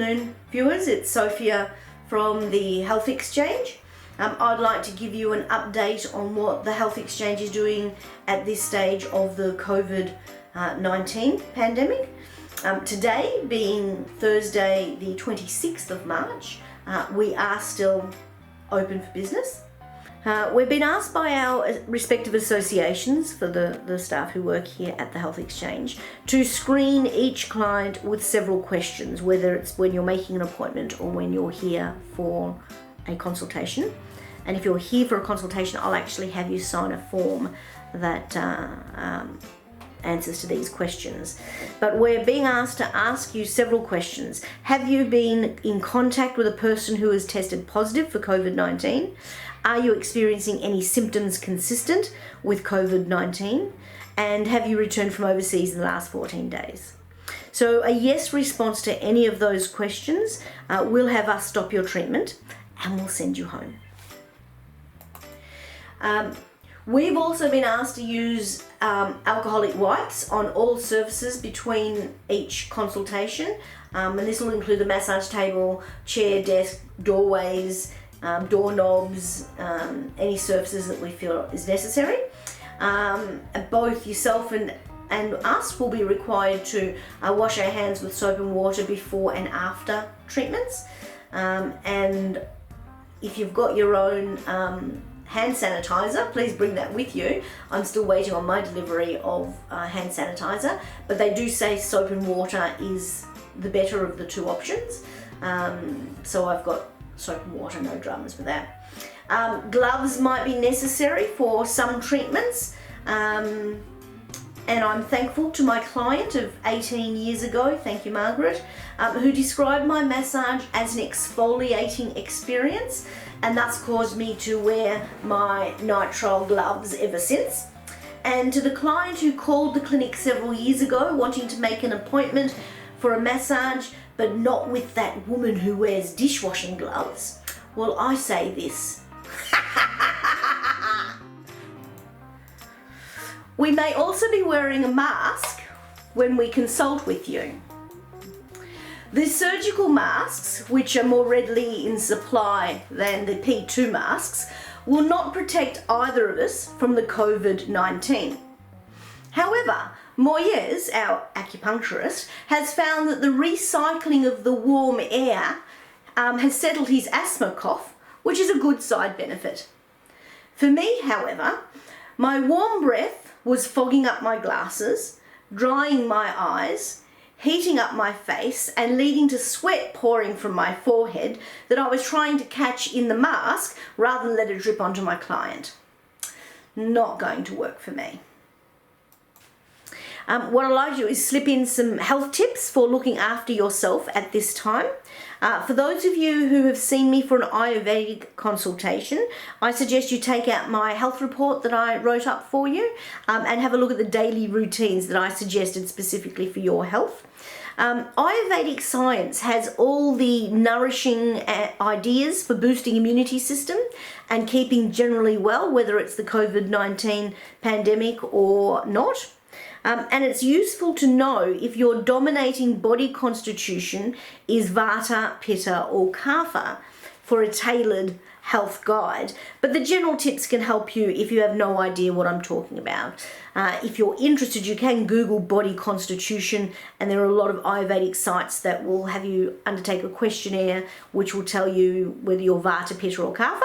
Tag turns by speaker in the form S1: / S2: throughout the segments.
S1: afternoon, viewers. It's Sophia from the Health Exchange. I'd like to give you an update on what the Health Exchange is doing at this stage of the COVID-19 pandemic. Today, being Thursday the 26th of March, we are still open for business. We've been asked by our respective associations, for the staff who work here at the Health Exchange, to screen each client with several questions, whether it's when you're making an appointment or when you're here for a consultation. And if you're here for a consultation, I'll actually have you sign a form that answers to these questions. But we're being asked to ask you several questions. Have you been in contact with a person who has tested positive for COVID-19? Are you experiencing any symptoms consistent with COVID-19? And have you returned from overseas in the last 14 days? So a yes response to any of those questions will have us stop your treatment and we'll send you home. We've also been asked to use alcoholic wipes on all surfaces between each consultation, and this will include the massage table, chair, desk, doorways, doorknobs, any surfaces that we feel is necessary. Both yourself and us will be required to wash our hands with soap and water before and after treatments. And if you've got your own hand sanitizer, please bring that with you. I'm still waiting on my delivery of hand sanitizer, but they do say soap and water is the better of the two options. So I've got soap and water, no dramas with that. Gloves might be necessary for some treatments. And I'm thankful to my client of 18 years ago, thank you Margaret, who described my massage as an exfoliating experience, and that's caused me to wear my nitrile gloves ever since. And to the client who called the clinic several years ago wanting to make an appointment for a massage, but not with that woman who wears dishwashing gloves, well, I say this. We may also be wearing a mask when we consult with you. The surgical masks, which are more readily in supply than the P2 masks, will not protect either of us from the COVID-19. However, Moyes, our acupuncturist, has found that the recycling of the warm air has settled his asthma cough, which is a good side benefit. For me, however, my warm breath was fogging up my glasses, drying my eyes, heating up my face, and leading to sweat pouring from my forehead that I was trying to catch in the mask rather than let it drip onto my client. Not going to work for me. What I'd like to do is slip in some health tips for looking after yourself at this time. For those of you who have seen me for an Ayurvedic consultation, I suggest you take out my health report that I wrote up for you and have a look at the daily routines that I suggested specifically for your health. Ayurvedic science has all the nourishing ideas for boosting immunity system and keeping generally well, whether it's the COVID-19 pandemic or not. And it's useful to know if your dominating body constitution is Vata, Pitta or Kapha for a tailored health guide. But the general tips can help you if you have no idea what I'm talking about. If you're interested, you can Google body constitution, and there are a lot of Ayurvedic sites that will have you undertake a questionnaire which will tell you whether you're Vata, Pitta or Kapha.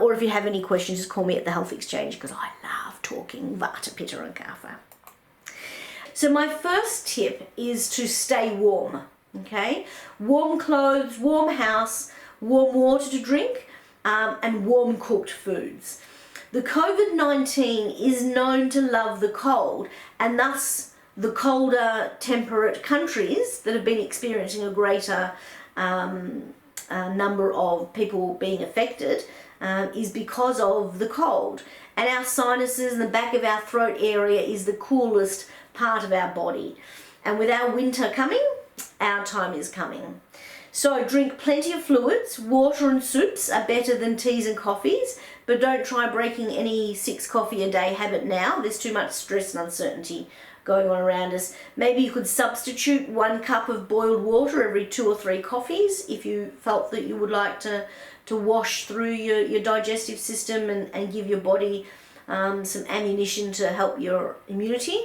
S1: Or if you have any questions, just call me at the Health Exchange because I love talking Vata, Pitta and Kapha. So my first tip is to stay warm, okay? Warm clothes, warm house, warm water to drink, and warm cooked foods. The COVID-19 is known to love the cold, and thus the colder temperate countries that have been experiencing a greater number of people being affected is because of the cold. And our sinuses and the back of our throat area is the coolest part of our body. And with our winter coming, our time is coming. So drink plenty of fluids. Water and soups are better than teas and coffees, but don't try breaking any 6 coffee a day habit now. There's too much stress and uncertainty going on around us. Maybe you could substitute 1 cup of boiled water every 2 or 3 coffees if you felt that you would like to wash through your digestive system and give your body some ammunition to help your immunity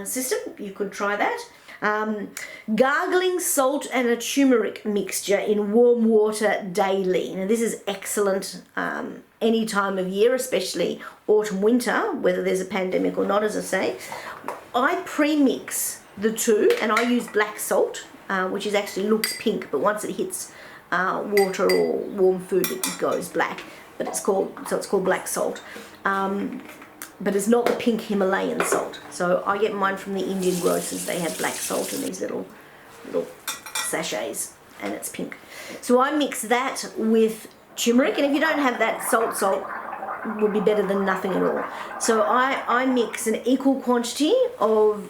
S1: system. You could try that. Gargling salt and a turmeric mixture in warm water daily. Now this is excellent any time of year, especially autumn, winter, whether there's a pandemic or not, as I say. I pre-mix the two and I use black salt, which is actually looks pink, but once it hits water or warm food it goes black, but it's called black salt. But it's not the pink Himalayan salt. So I get mine from the Indian grocers. They have black salt in these little sachets, and it's pink. So I mix that with turmeric, and if you don't have that, salt would be better than nothing at all. So I mix an equal quantity of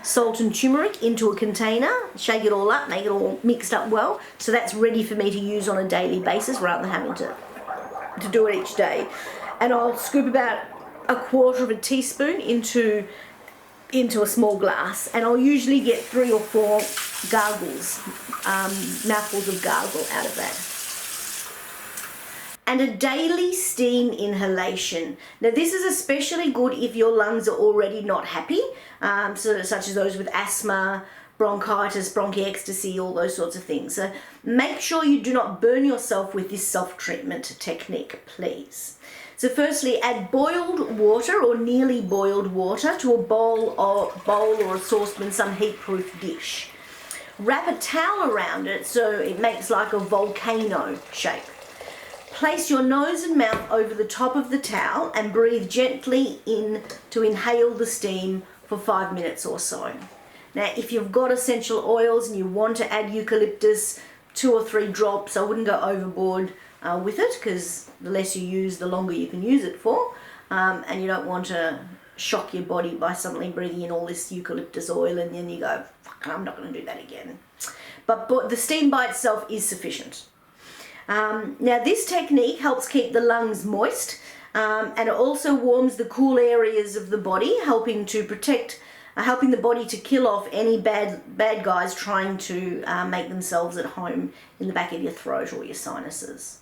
S1: salt and turmeric into a container, shake it all up, make it all mixed up well. So that's ready for me to use on a daily basis rather than having to do it each day. And I'll scoop about 1/4 of a teaspoon into a small glass, and I'll usually get 3 or 4 gargles, mouthfuls of gargle out of that. And a daily steam inhalation. Now this is especially good if your lungs are already not happy, such as those with asthma, bronchitis, bronchiectasis, all those sorts of things. So make sure you do not burn yourself with this self-treatment technique, please. So firstly, add boiled water or nearly boiled water to a bowl or a saucepan, some heat-proof dish. Wrap a towel around it so it makes like a volcano shape. Place your nose and mouth over the top of the towel and breathe gently in to inhale the steam for 5 minutes or so. Now, if you've got essential oils and you want to add eucalyptus, 2 or 3 drops, I wouldn't go overboard with it, because the less you use, the longer you can use it for, and you don't want to shock your body by suddenly breathing in all this eucalyptus oil and then you go, fuck, I'm not going to do that again. But the steam by itself is sufficient. Now this technique helps keep the lungs moist, and it also warms the cool areas of the body, helping the body to kill off any bad guys trying to make themselves at home in the back of your throat or your sinuses.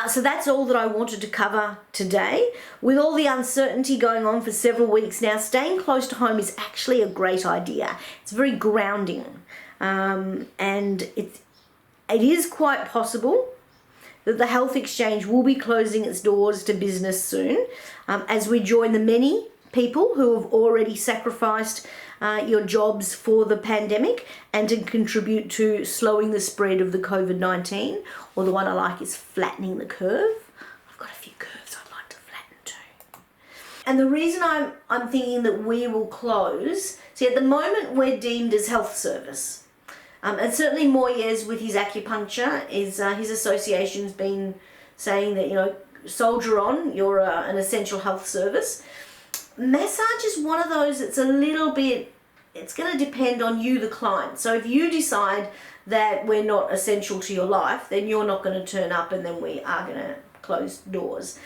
S1: So that's all that I wanted to cover today. With all the uncertainty going on for several weeks now, staying close to home is actually a great idea. It's very grounding, and it is quite possible that the Health Exchange will be closing its doors to business soon, as we join the many people who have already sacrificed your jobs for the pandemic and to contribute to slowing the spread of the COVID-19, or the one I like is flattening the curve. I've got a few curves I'd like to flatten too. And the reason I'm thinking that we will close, see, at the moment we're deemed as health service. And certainly Moyes with his acupuncture, his association's been saying that, you know, soldier on, you're an essential health service. Massage is one of those, it's a little bit, it's going to depend on you, the client. So if you decide that we're not essential to your life, then you're not going to turn up and then we are going to close doors.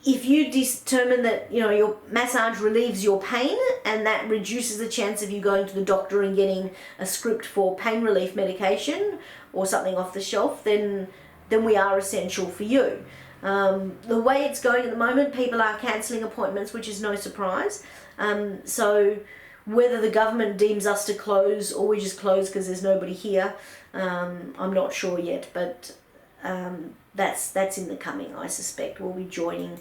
S1: If you determine that, you know, your massage relieves your pain and that reduces the chance of you going to the doctor and getting a script for pain relief medication or something off the shelf, then we are essential for you. The way it's going at the moment, people are cancelling appointments, which is no surprise. So whether the government deems us to close or we just close because there's nobody here, I'm not sure yet, but that's in the coming, I suspect. We'll be joining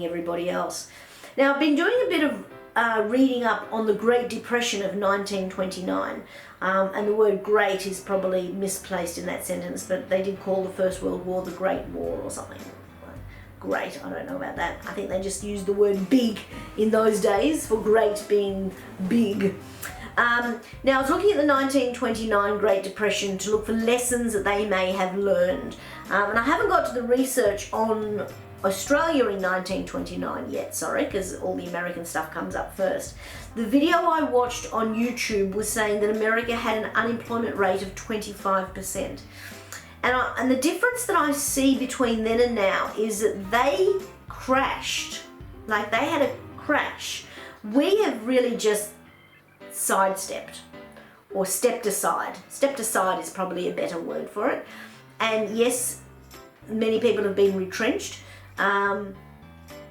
S1: everybody else. Now, I've been doing a bit of reading up on the Great Depression of 1929, and the word great is probably misplaced in that sentence, but they did call the First World War the Great War or something. Great, I don't know about that. I think they just used the word big in those days, for great being big. Now, I was looking at the 1929 Great Depression to look for lessons that they may have learned, and I haven't got to the research on Australia in 1929 yet, sorry, because all the American stuff comes up first. The video I watched on YouTube was saying that America had an unemployment rate of 25%. And the difference that I see between then and now is that they crashed Like, they had a crash. We have really just sidestepped or stepped aside. Stepped aside is probably a better word for it. And yes, many people have been retrenched, but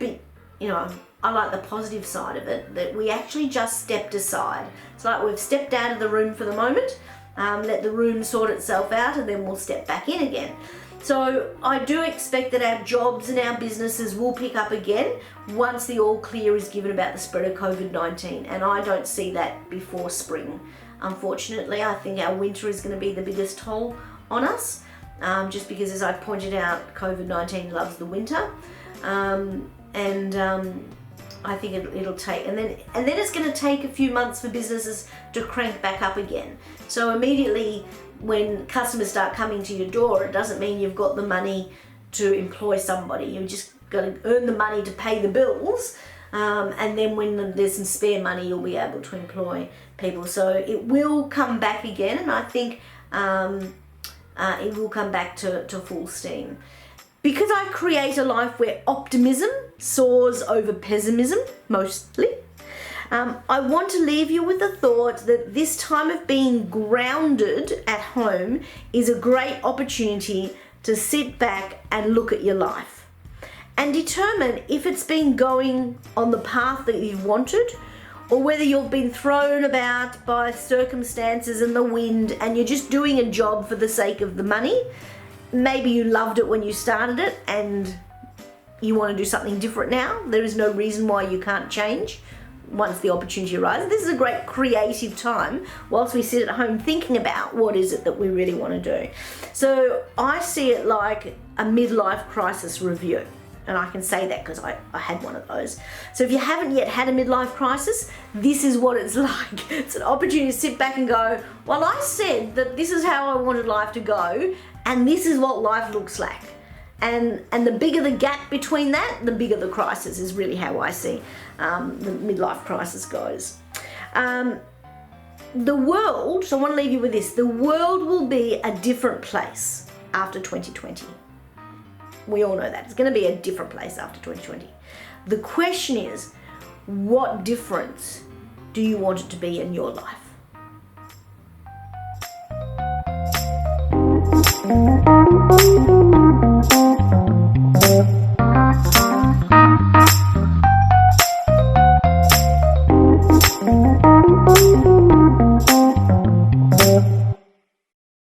S1: you know, I like the positive side of it, that we actually just stepped aside. It's like we've stepped out of the room for the moment, let the room sort itself out, and then we'll step back in again. So I do expect that our jobs and our businesses will pick up again once the all clear is given about the spread of COVID-19, and I don't see that before spring. Unfortunately, I think our winter is going to be the biggest toll on us, just because, as I pointed out, COVID-19 loves the winter, I think it'll take, and then it's going to take a few months for businesses to crank back up again. So immediately when customers start coming to your door, it doesn't mean you've got the money to employ somebody. You've just got to earn the money to pay the bills, and then when there's some spare money, you'll be able to employ people. So it will come back again, and I think it will come back to full steam. Because I create a life where optimism soars over pessimism, mostly, I want to leave you with the thought that this time of being grounded at home is a great opportunity to sit back and look at your life and determine if it's been going on the path that you've wanted, or whether you've been thrown about by circumstances and the wind and you're just doing a job for the sake of the money. Maybe you loved it when you started it and you want to do something different now. There is no reason why you can't change once the opportunity arises. This is a great creative time whilst we sit at home thinking about what is it that we really want to do. So I see it like a midlife crisis review. And I can say that because I had one of those. So if you haven't yet had a midlife crisis, this is what it's like. It's an opportunity to sit back and go, well, I said that this is how I wanted life to go, and this is what life looks like. And the bigger the gap between that, the bigger the crisis, is really how I see the midlife crisis goes. The world, so I want to leave you with this, the world will be a different place after 2020. We all know that. It's going to be a different place after 2020. The question is, what difference do you want it to be in your life?